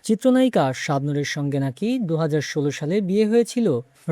চিত্রনায়িকা শাবনূরের সঙ্গে নাকি ২০১৬ সালে বিয়ে হয়েছিল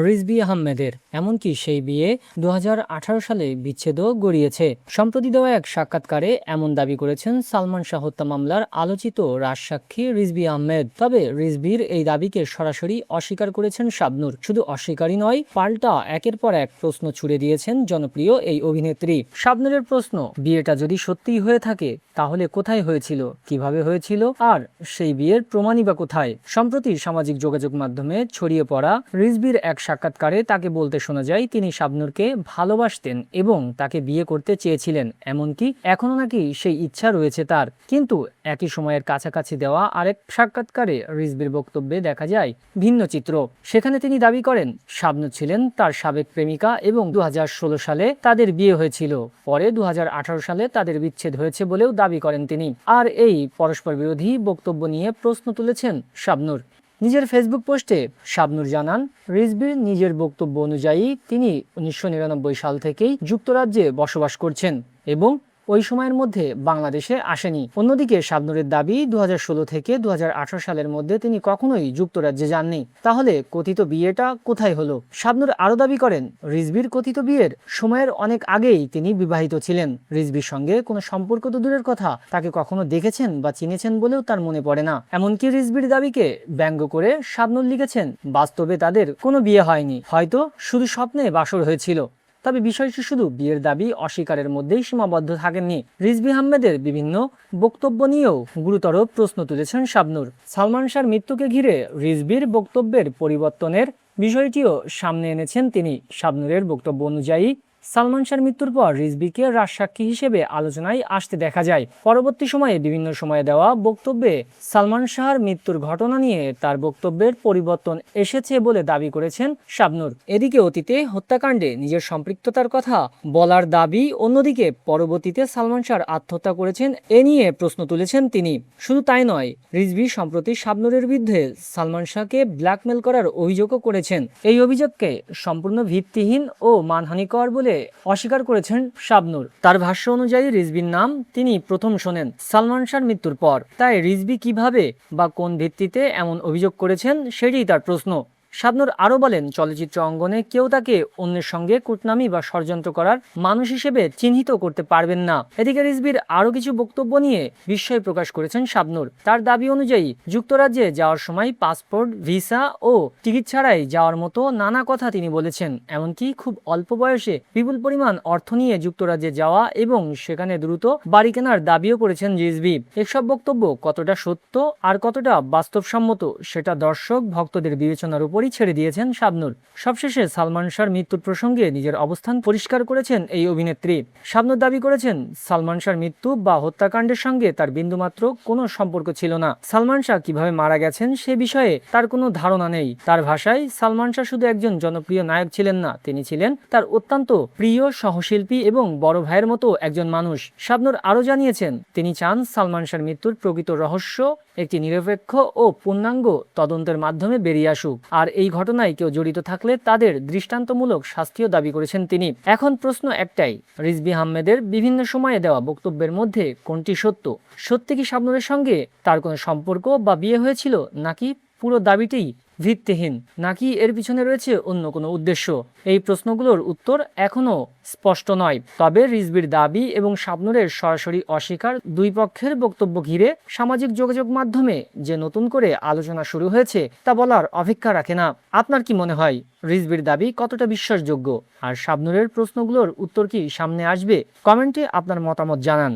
রিজভী আহমেদের। এমনকি সেই বিয়ে ২০১৮ সালে বিচ্ছেদও গড়িয়েছে। সম্প্রতি দেওয়া এক সাক্ষাৎকারে এমন দাবি করেছেন সালমান শাহ হত্যা মামলার আলোচিত রাজসাক্ষী রিজভী আহমেদ। তবে রিজভীর এই দাবিকে সরাসরি অস্বীকার করেছেন শাবনূর। শুধু অস্বীকারই নয়, পাল্টা একের পর এক প্রশ্ন ছুড়ে দিয়েছেন জনপ্রিয় এই অভিনেত্রী। শাবনূরের প্রশ্ন, বিয়েটা যদি সত্যিই হয়ে থাকে তাহলে কোথায় হয়েছিল, কিভাবে হয়েছিল, আর সেই বিয়ের প্রমাণই বা কোথায়? সম্প্রতি সামাজিক যোগাযোগ মাধ্যমে ছড়িয়ে পড়া রিজভীর এক সাক্ষাৎকারে তাকে বলতে শোনা যায় তিনি শাবনূরকে ভালোবাসতেন এবং তাকে বিয়ে করতে চেয়েছিলেন। এমনকি এখনো নাকি সেই ইচ্ছা রয়েছে তার। কিন্তু একই সময়ের কাছাকাছি দেওয়া আরেক সাক্ষাৎকারে রিজভীর বক্তব্যে দেখা যায় ভিন্ন চিত্র। সেখানে তিনি দাবি করেন শাবনূর ছিলেন তার সাবেক প্রেমিকা এবং ২০১৬ সালে তাদের বিয়ে হয়েছিল। পরে ২০১৮ সালে তাদের বিচ্ছেদ হয়েছে বলেও দাবি করেন তিনি। আর এই পরস্পর বিরোধী বক্তব্য নিয়ে প্রশ্ন তুলেছেন শাবনূর। নিজের ফেসবুক পোস্টে শাবনূর জানান, রিজভীর নিজের বক্তব্য অনুযায়ী তিনি ১৯৯৯ সাল থেকেই যুক্তরাজ্যে বসবাস করছেন এবং ওই সময়ের মধ্যে বাংলাদেশে আসেনি। অন্যদিকে শাবনূরের দাবি ২০১৬ থেকে ২০১৮ সালের মধ্যে তিনি কখনোই যুক্তরাজ্যে যাননি। তাহলে কথিত বিয়েটা কোথায় হলো? শাবনূর আরও দাবি করেন, রিজভীর কথিত বিয়ের সময়ের অনেক আগেই তিনি বিবাহিত ছিলেন। রিজভীর সঙ্গে কোনো সম্পর্ক তো দূরের কথা, তাকে কখনো দেখেছেন বা চিনেছেন বলেও তার মনে পড়ে না। এমনকি রিজভীর দাবিকে ব্যঙ্গ করে শাবনূর লিখেছেন, বাস্তবে তাদের কোনো বিয়ে হয়নি, হয়তো শুধু স্বপ্নে বাসর হয়েছিল। তবে বিষয়টি শুধু বিয়ের দাবি অস্বীকারের মধ্যেই সীমাবদ্ধ থাকেননি। রিজভী আহমেদের বিভিন্ন বক্তব্য নিয়েও গুরুতর প্রশ্ন তুলেছেন শাবনূর। সালমান শাহর মৃত্যুকে ঘিরে রিজভীর বক্তব্যের পরিবর্তনের বিষয়টিও সামনে এনেছেন তিনি। শাবনূরের বক্তব্য অনুযায়ী সালমান শাহর মৃত্যুর পর রিজভীকে রাজসাক্ষী হিসেবে আলোচনায় আসতে দেখা যায়। পরবর্তী সময়ে বিভিন্ন সময়ে দেওয়া বক্তব্যে সালমান শাহর মৃত্যুর ঘটনা নিয়ে তার বক্তব্যের পরিবর্তন এসেছে বলে দাবি করেছেন শাবনূর। এদিকে অতীতে হত্যাকাণ্ডে নিজের সম্পৃক্ততার কথা বলার দাবি, অন্যদিকে পরবর্তীতে সালমান শাহ আত্মহত্যা করেছেন এ নিয়ে প্রশ্ন তুলেছেন তিনি। শুধু তাই নয়, রিজভী সম্প্রতি শাবনূরের বিরুদ্ধে সালমান শাহকে ব্ল্যাকমেল করার অভিযোগও করেছেন। এই অভিযোগকে সম্পূর্ণ ভিত্তিহীন ও মানহানিকর বলে অস্বীকার করেছেন শাবনূর। তার ভাষ্য অনুযায়ী রিজভীর নাম তিনি প্রথম শোনেন সালমান শাহর মৃত্যুর পর। তাই রিজভী কিভাবে বা কোন ভিত্তিতে এমন অভিযোগ করেছেন সেটিই তার প্রশ্ন। শাবনূর আরও বলেন, চলচ্চিত্র অঙ্গনে কেউ তাকে অন্যের সঙ্গে কূটনামি বা ষড়যন্ত্র করার মানুষ হিসেবে চিহ্নিত করতে পারবেন না। এদিকে রিজভীর আরও কিছু বক্তব্য নিয়ে বিস্ময় প্রকাশ করেছেন শাবনূর। তার দাবি অনুযায়ী যুক্তরাজ্যে যাওয়ার সময় পাসপোর্ট, ভিসা ও টিকিট ছাড়াই যাওয়ার মতো নানা কথা তিনি বলেছেন। এমনকি খুব অল্প বয়সে বিপুল পরিমাণ অর্থ নিয়ে যুক্তরাজ্যে যাওয়া এবং সেখানে দ্রুত বাড়ি কেনার দাবিও করেছেন রিজভী। এসব বক্তব্য কতটা সত্য আর কতটা বাস্তবসম্মত সেটা দর্শক ভক্তদের বিবেচনার উপর ছেড়ে দিয়েছেন শাবনূর। সবশেষে সালমান শাহর মৃত্যুর প্রসঙ্গে নিজের অবস্থান পরিষ্কার করেছেন এই অভিনেত্রী। শাবনূর দাবি করেছেন, সালমান শাহর মৃত্যু বা হত্যাকাণ্ডের সঙ্গে তার বিন্দুমাত্র কোনো সম্পর্ক ছিল না। সালমান শাহ কিভাবে মারা গেছেন সে বিষয়ে তার কোনো ধারণা নেই। তার ভাষায়, সালমান শাহ শুধু একজন জনপ্রিয় নায়ক ছিলেন না, তিনি ছিলেন তার অত্যন্ত প্রিয় সহশিল্পী এবং বড় ভাইয়ের মতো একজন মানুষ। শাবনূর আরও জানিয়েছেন, তিনি চান সালমান শাহর মৃত্যুর প্রকৃত রহস্য একটি নিরপেক্ষ ও পূর্ণাঙ্গ তদন্তের মাধ্যমে বেরিয়ে আসুক। আর এই ঘটনায় কেউ জড়িত থাকলে তাদের দৃষ্টান্তমূলক শাস্তিও দাবি করেছেন তিনি। এখন প্রশ্ন একটাই, রিজভী আহমেদের বিভিন্ন সময়ে দেওয়া বক্তব্যের মধ্যে কোনটি সত্য? সত্যি কি শাবনূরের সঙ্গে তার কোনো সম্পর্ক বা বিয়ে হয়েছিল, নাকি পুরো দাবিটিই ভিত্তিহীন, নাকি এর পিছনে রয়েছে অন্য কোনো উদ্দেশ্য? এই প্রশ্নগুলোর উত্তর এখনও স্পষ্ট নয়। তবে রিজভীর দাবি এবং শাবনূরের সরাসরি অস্বীকার, দুই পক্ষের বক্তব্য ঘিরে সামাজিক যোগাযোগ মাধ্যমে যে নতুন করে আলোচনা শুরু হয়েছে তা বলার অপেক্ষা রাখে না। আপনার কি মনে হয়, রিজভীর দাবি কতটা বিশ্বাসযোগ্য? আর শাবনূরের প্রশ্নগুলোর উত্তর কি সামনে আসবে? কমেন্টে আপনার মতামত জানান।